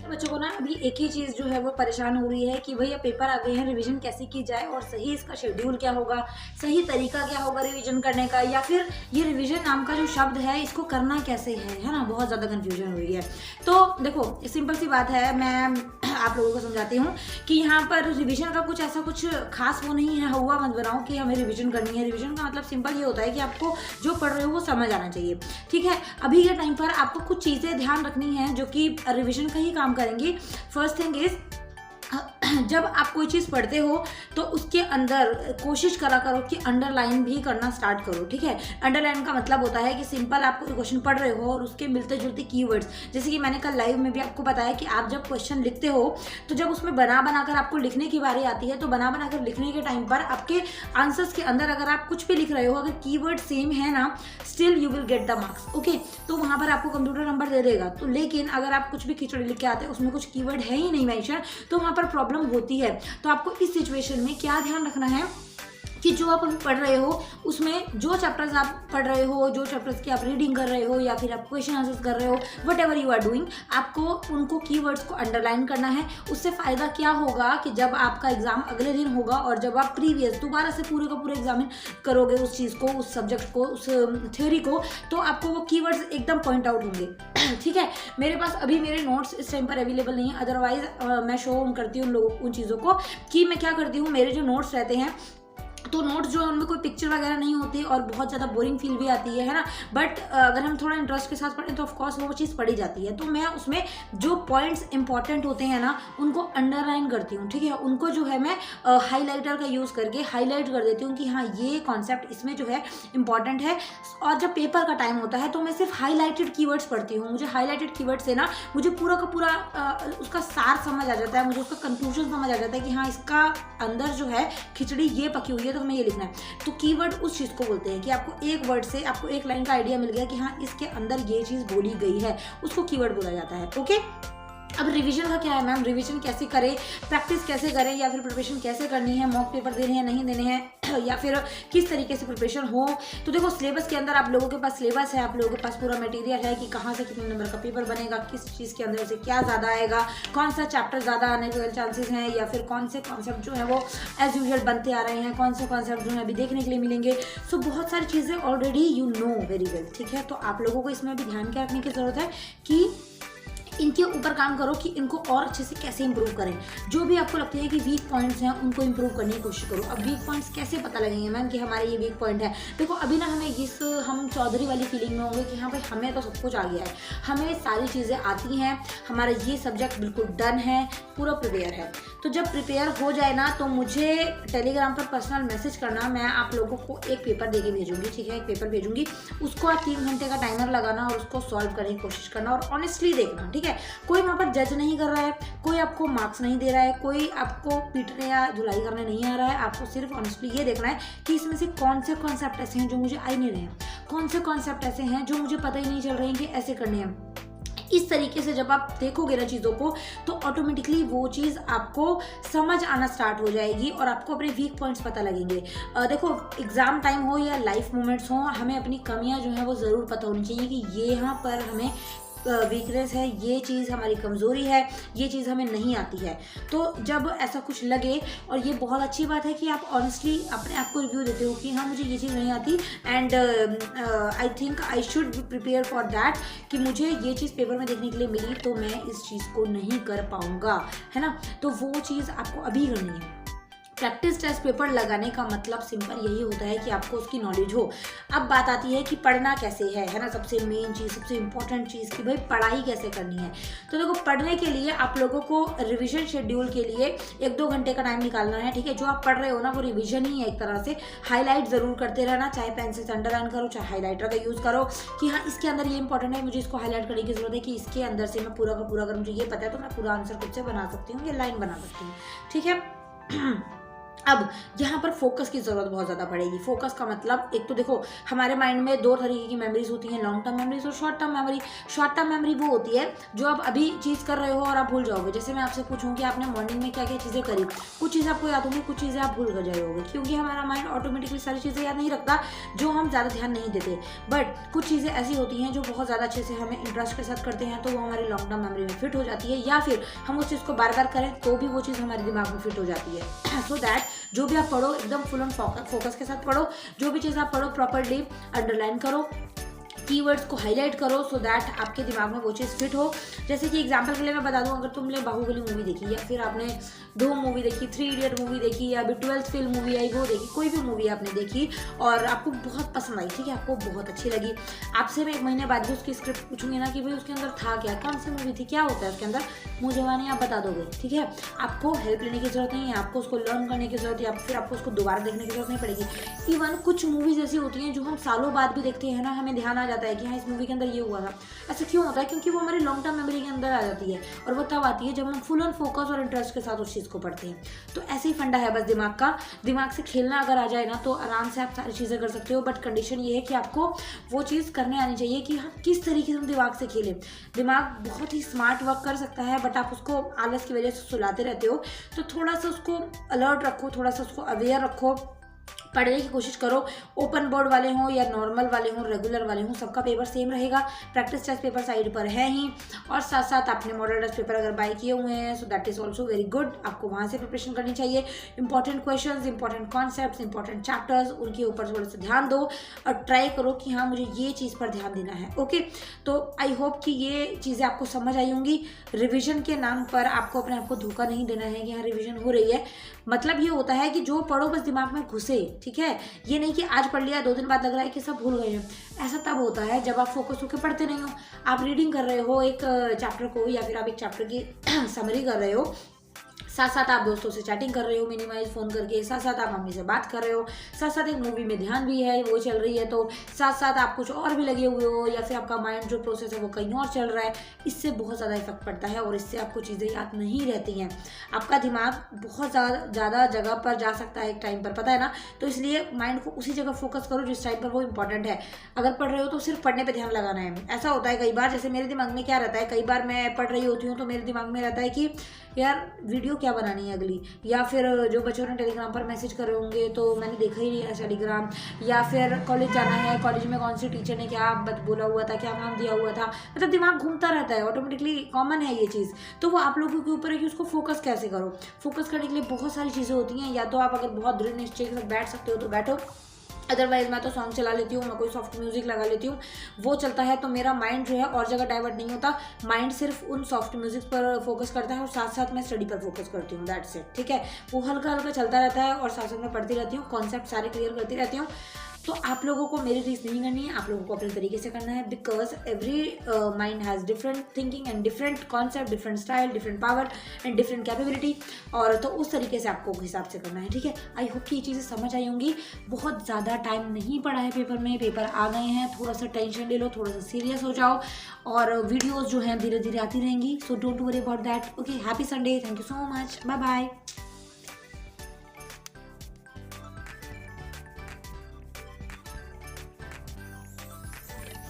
बच्चों को ना अभी एक ही चीज़ जो है वो परेशान हो रही है कि भैया पेपर आ गए हैं, रिवीजन कैसे की जाए और सही इसका शेड्यूल क्या होगा, सही तरीका क्या होगा रिवीजन करने का, या फिर ये रिवीजन नाम का जो शब्द है इसको करना कैसे है ना। बहुत ज़्यादा कन्फ्यूजन हो रही है। तो देखो सिंपल सी बात है, मैं आप लोगों को समझाती हूँ कि यहाँ पर रिवीजन का कुछ ऐसा कुछ खास वो नहीं है, हुआ मत बनाओ कि हमें रिवीजन करनी है। रिवीजन का मतलब सिंपल ये होता है कि आपको जो पढ़ रहे हो वो समझ आना चाहिए, ठीक है। अभी के टाइम पर आपको कुछ चीज़ें ध्यान रखनी है जो कि रिवीजन का ही काम करेंगी। फर्स्ट थिंग इज, जब आप कोई चीज़ पढ़ते हो तो उसके अंदर कोशिश करा करो कि अंडरलाइन भी करना स्टार्ट करो, ठीक है। अंडरलाइन का मतलब होता है कि सिंपल आप कोई क्वेश्चन पढ़ रहे हो और उसके मिलते जुलते कीवर्ड्स, जैसे कि मैंने कल लाइव में भी आपको बताया कि आप जब क्वेश्चन लिखते हो तो जब उसमें बना बनाकर आपको लिखने की बारी आती है तो बना बनाकर लिखने के टाइम पर आपके आंसर्स के अंदर अगर आप कुछ भी लिख रहे हो, अगर कीवर्ड सेम है ना, still you will get the marks, okay. तो वहाँ पर आपको कंप्यूटर नंबर दे देगा। तो लेकिन अगर आप कुछ भी खिचड़ी लिख के आते हैं, उसमें कुछ कीवर्ड है ही नहीं मेंशन, तो वहाँ पर प्रॉब्लम होती है। तो आपको इस सिचुएशन में क्या ध्यान रखना है कि जो आप अभी पढ़ रहे हो उसमें जो चैप्टर्स आप पढ़ रहे हो, जो चैप्टर्स की आप रीडिंग कर रहे हो या फिर आप क्वेश्चन आंसर्स कर रहे हो, whatever you are doing, आपको उनको कीवर्ड्स को अंडरलाइन करना है। उससे फ़ायदा क्या होगा कि जब आपका एग्जाम अगले दिन होगा और जब आप प्रीवियस दोबारा से पूरे का पूरा एग्जामिन करोगे उस चीज़ को, उस सब्जेक्ट को, उस थ्योरी को, तो आपको वो कीवर्ड्स एकदम पॉइंट आउट होंगे, ठीक है। मेरे पास अभी मेरे नोट्स इस टाइम पर अवेलेबल नहीं है, अदरवाइज मैं शो करती हूँ उन लोगों उन चीज़ों को कि मैं क्या करती हूँ। मेरे जो नोट्स रहते हैं तो नोट्स जो है उनमें कोई पिक्चर वगैरह नहीं होती और बहुत ज़्यादा बोरिंग फील भी आती है ना। बट अगर हम थोड़ा इंटरेस्ट के साथ पढ़ें तो ऑफकोर्स वो चीज़ पढ़ी जाती है। तो मैं उसमें जो पॉइंट्स इंपॉर्टेंट होते हैं ना उनको अंडरलाइन करती हूँ, ठीक है। उनको जो है मैं हाईलाइटर का यूज़ करके हाईलाइट कर देती हूँ कि हाँ ये कॉन्सेप्ट इसमें जो है इंपॉर्टेंट है। और जब पेपर का टाइम होता है तो मैं सिर्फ हाईलाइटेड कीवर्ड्स पढ़ती हूँ। मुझे हाईलाइटेड कीवर्ड से ना मुझे पूरा का पूरा उसका सार समझ आ जाता है, मुझे उसका कंक्लूजन समझ आ जाता है कि हाँ इसका अंदर जो है खिचड़ी ये पकी हुई है तो हमें ये लिखना है। तो कीवर्ड उस चीज़ को बोलते हैं कि आपको एक वर्ड से आपको एक लाइन का आइडिया मिल गया कि हाँ इसके अंदर ये चीज़ बोली गई है, उसको कीवर्ड बोला जाता है, ओके। अब रिवीजन का क्या है मैम, रिवीजन कैसे करें, प्रैक्टिस कैसे करें, या फिर प्रिपरेशन कैसे करनी है, मॉक पेपर देने हैं नहीं देने हैं, या फिर किस तरीके से प्रिपरेशन हो। तो देखो सिलेबस के अंदर आप लोगों के पास सिलेबस है, आप लोगों के पास पूरा मटेरियल है कि कहाँ से कितने नंबर का पेपर बनेगा, किस चीज़ के अंदर से क्या ज़्यादा आएगा, कौन सा चैप्टर ज़्यादा आने के चांसेस हैं, या फिर कौन से कॉन्सेप्ट जो है वो एज यूजुअल बनते आ रहे हैं, कौन से कॉन्सेप्ट जो है अभी देखने के लिए मिलेंगे। सो बहुत सारी चीज़ें already you know very well, ठीक है। तो आप लोगों को इसमें भी ध्यान क्या रखने की ज़रूरत है कि इनके ऊपर काम करो कि इनको और अच्छे से कैसे इंप्रूव करें। जो भी आपको लगता है कि वीक पॉइंट्स हैं उनको इंप्रूव करने की कोशिश करो। अब वीक पॉइंट्स कैसे पता लगेंगे मैम कि हमारे ये वीक पॉइंट है। देखो अभी ना हम चौधरी वाली फीलिंग में होंगे कि हाँ भाई हमें तो सब कुछ आ गया है, हमें सारी चीज़ें आती हैं, हमारा ये सब्जेक्ट बिल्कुल डन है, पूरा प्रिपेयर है। तो जब प्रिपेयर हो जाए ना तो मुझे टेलीग्राम पर पर्सनल मैसेज करना, मैं आप लोगों को एक पेपर दे के भेजूंगी, ठीक है। एक पेपर भेजूंगी, उसको आप 3 घंटे का टाइमर लगाना और उसको सॉल्व करने की कोशिश करना और ऑनेस्टली देखना, ठीक है। कोई वहाँ पर जज नहीं कर रहा है, कोई आपको मार्क्स नहीं दे रहा है, कोई आपको पीटने या धुलाई करने नहीं आ रहा है। आपको सिर्फ ऑनेस्टली ये देखना है कि इसमें से कौन से कॉन्सेप्ट ऐसे हैं जो मुझे आ ही नहीं रहे हैं, कौन से कॉन्सेप्ट ऐसे हैं जो मुझे पता ही नहीं चल रहे हैं कि ऐसे करने हैं। इस तरीके से जब आप देखोगे ना चीज़ों को तो ऑटोमेटिकली वो चीज़ आपको समझ आना स्टार्ट हो जाएगी और आपको अपने वीक पॉइंट्स पता लगेंगे। देखो एग्ज़ाम टाइम हो या लाइफ मोमेंट्स हो, हमें अपनी कमियां जो है वो ज़रूर पता होनी चाहिए कि ये यहाँ पर हमें वीकनेस है, ये चीज़ हमारी कमज़ोरी है, ये चीज़ हमें नहीं आती है। तो जब ऐसा कुछ लगे, और ये बहुत अच्छी बात है कि आप ऑनेस्टली अपने आप को रिव्यू देते हो कि हाँ मुझे ये चीज़ नहीं आती and I think I should be prepare for that, कि मुझे ये चीज़ पेपर में देखने के लिए मिली तो मैं इस चीज़ को नहीं कर पाऊँगा, है ना। तो वो चीज़ आपको अभी करनी है। प्रैक्टिस टेस्ट पेपर लगाने का मतलब सिंपल यही होता है कि आपको उसकी नॉलेज हो। अब बात आती है कि पढ़ना कैसे है ना। सबसे मेन चीज़, सबसे इंपॉर्टेंट चीज़ कि भाई पढ़ाई कैसे करनी है। तो देखो पढ़ने के लिए आप लोगों को रिवीजन शेड्यूल के लिए 1-2 घंटे का टाइम निकालना है, ठीक है। जो आप पढ़ रहे हो ना वो रिवीजन ही है एक तरह से। हाईलाइट ज़रूर करते रहना, चाहे पेंसिल से अंडरलाइन करो, चाहे हाईलाइटर का यूज़ करो कि हाँ इसके अंदर ये इंपॉर्टेंट है, मुझे इसको हाईलाइट करने की जरूरत है कि इसके अंदर से मैं पूरा का पूरा, अगर मुझे ये पता है तो मैं पूरा आंसर खुद से बना सकती हूँ, ये लाइन बना सकती हूँ, ठीक है। अब यहाँ पर फोकस की ज़रूरत बहुत ज़्यादा पड़ेगी। फोकस का मतलब, एक तो देखो हमारे माइंड में दो तरीके की मेमोरीज होती हैं, लॉन्ग टर्म मेमोरीज और short term memory. Short term memory वो होती है जो आप अभी चीज़ कर रहे हो और आप भूल जाओगे। जैसे मैं आपसे पूछूं कि आपने मॉर्निंग में क्या क्या चीज़ें करी, कुछ चीज़ें आपको याद होंगी, कुछ चीज़ें आप भूल कर जाओगे, क्योंकि हमारा माइंड ऑटोमेटिकली सारी चीज़ें याद नहीं रखता जो हम ज़्यादा ध्यान नहीं देते। बट कुछ चीज़ें ऐसी होती हैं जो बहुत ज़्यादा अच्छे से हमें इंटरेस्ट के साथ करते हैं, तो वो हमारी लॉन्ग टर्म मेमोरी में फिट हो जाती है, या फिर हम उस चीज़ को बार बार करें तो भी वो चीज़ हमारे दिमाग में फिट हो जाती है। सो दैट जो भी आप पढ़ो एकदम फुल ऑन फोकस के साथ पढ़ो, जो भी चीज़ आप पढ़ो प्रॉपर्ली अंडरलाइन करो, कीवर्ड्स को हाईलाइट करो, सो दैट आपके दिमाग में वो चीज़ फिट हो। जैसे कि एग्जांपल के लिए मैं बता दूं, अगर तुमने बाहुबली मूवी देखी, या फिर आपने धूम मूवी देखी, 3 इडियट मूवी देखी, या अभी 12th फेल मूवी आई वो देखी, कोई भी मूवी आपने देखी और आपको बहुत पसंद आई, ठीक है, आपको बहुत अच्छी लगी, आपसे मैं 1 महीने बाद भी उसकी स्क्रिप्ट पूछूंगी ना कि भाई उसके अंदर था क्या, कौन सी मूवी थी, क्या होता है उसके अंदर, मुँह जवानी आप बता दोगे, ठीक है। आपको हेल्प लेने की जरूरत नहीं है, आपको उसको लर्न करने की जरूरत है, या फिर आपको उसको दोबारा देखने की जरूरत नहीं पड़ेगी। इवन कुछ मूवीज ऐसी होती हैं जो हम सालों बाद भी देखते हैं ना, हमें ध्यान आ जाता है कि हाँ इस मूवी के अंदर ये हुआ था। ऐसा क्यों होता है? क्योंकि वो हमारी लॉन्ग टर्म मेमोरी के अंदर आ जाती है, और वो तब आती है जब हम फुल ऑन फोकस और इंटरेस्ट के साथ उस चीज़ को पढ़ते हैं। तो ऐसे ही फंडा है बस दिमाग का। दिमाग से खेलना अगर आ जाए ना तो आराम से आप सारी चीज़ें कर सकते हो, बट कंडीशन ये है कि आपको वो चीज़ करने आनी चाहिए कि हम किस तरीके से हम दिमाग से खेलें। दिमाग बहुत ही स्मार्ट वर्क कर सकता है, बट आप उसको आलस की वजह से सुलाते रहते हो, तो थोड़ा सा उसको अलर्ट रखो, थोड़ा सा उसको अवेयर रखो, पढ़ने की कोशिश करो। ओपन बोर्ड वाले हों या नॉर्मल वाले हों, रेगुलर वाले हों, सबका पेपर सेम रहेगा। प्रैक्टिस टेस्ट पेपर साइड पर है ही, और साथ साथ आपने मॉडल टेस्ट पेपर अगर बाय किए हुए हैं, so that is also very good. आपको वहाँ से प्रिपरेशन करनी चाहिए। Important questions, important concepts, important chapters, उनके ऊपर थोड़ा सा ध्यान दो और ट्राई करो कि हाँ मुझे ये चीज़ पर ध्यान देना है। ओके, तो आई होप कि ये चीज़ें आपको समझ आई होंगी। रिविजन के नाम पर आपको अपने आप को धोखा नहीं देना है कि हाँ रिविजन हो रही है। मतलब ये होता है कि जो पढ़ो बस दिमाग में घुसे, ठीक है। ये नहीं कि आज पढ़ लिया 2 दिन बाद लग रहा है कि सब भूल गए हैं। ऐसा तब होता है जब आप फोकस होकर पढ़ते नहीं हो। आप रीडिंग कर रहे हो एक चैप्टर को, या फिर आप एक चैप्टर की समरी कर रहे हो, साथ साथ आप दोस्तों से चैटिंग कर रहे हो मिनिमाइज फ़ोन करके, साथ साथ आप मम्मी से बात कर रहे हो, साथ साथ एक मूवी में ध्यान भी है वो चल रही है, तो साथ साथ आप कुछ और भी लगे हुए हो, या फिर आपका माइंड जो प्रोसेस है वो कहीं और चल रहा है। इससे बहुत ज़्यादा इफेक्ट पड़ता है और इससे आपको चीज़ें याद नहीं रहती हैं। आपका दिमाग बहुत ज़्यादा जगह पर जा सकता है एक टाइम पर, पता है ना। तो इसलिए माइंड को उसी जगह फोकस करो जिस टाइम पर वो इंपॉर्टेंट है। अगर पढ़ रहे हो तो सिर्फ पढ़ने पर ध्यान लगाना है। ऐसा होता है कई बार, जैसे मेरे दिमाग में क्या रहता है, कई बार मैं पढ़ रही होती हूँ तो मेरे दिमाग में रहता है कि यार वीडियो क्या बनानी है अगली, या फिर जो बच्चों ने टेलीग्राम पर मैसेज करे होंगे तो मैंने देखा ही नहीं है टेलीग्राम, या फिर कॉलेज जाना है, कॉलेज में कौन सी टीचर ने क्या बोला हुआ था, क्या काम दिया हुआ था। मतलब दिमाग घूमता रहता है, ऑटोमेटिकली कॉमन है ये चीज़। तो वो आप लोगों के ऊपर है कि उसको फोकस कैसे करो। फोकस करने के लिए बहुत सारी चीज़ें होती हैं, या तो आप अगर बहुत दृढ़ निश्चय के साथ बैठ सकते हो तो बैठो, अदरवाइज मैं तो सॉन्ग चला लेती हूँ, मैं कोई सॉफ्ट म्यूजिक लगा लेती हूँ, वो चलता है तो मेरा माइंड जो है और जगह डाइवर्ट नहीं होता। माइंड सिर्फ उन सॉफ्ट म्यूजिक पर फोकस करता है और साथ साथ मैं स्टडी पर फोकस करती हूँ, दैट्स इट, ठीक है। वो हल्का हल्का चलता रहता है और साथ साथ मैं पढ़ती रहती हूँ, कॉन्सेप्ट सारे क्लियर करती रहती हूँ। तो आप लोगों को मेरी रीस नहीं करनी है, आप लोगों को अपने तरीके से करना है, because every mind has different thinking and different concept, different style, different power and different capability, और तो उस तरीके से आपको हिसाब से करना है, ठीक है। आई होप कि ये चीज़ें समझ आई होंगी। बहुत ज़्यादा टाइम नहीं पड़ा है पेपर में, पेपर आ गए हैं, थोड़ा सा टेंशन ले लो, थोड़ा सा सीरियस हो जाओ, और वीडियोज़ जो हैं धीरे धीरे आती रहेंगी, so don't worry about that. Okay, happy Sunday, thank you so much, bye bye.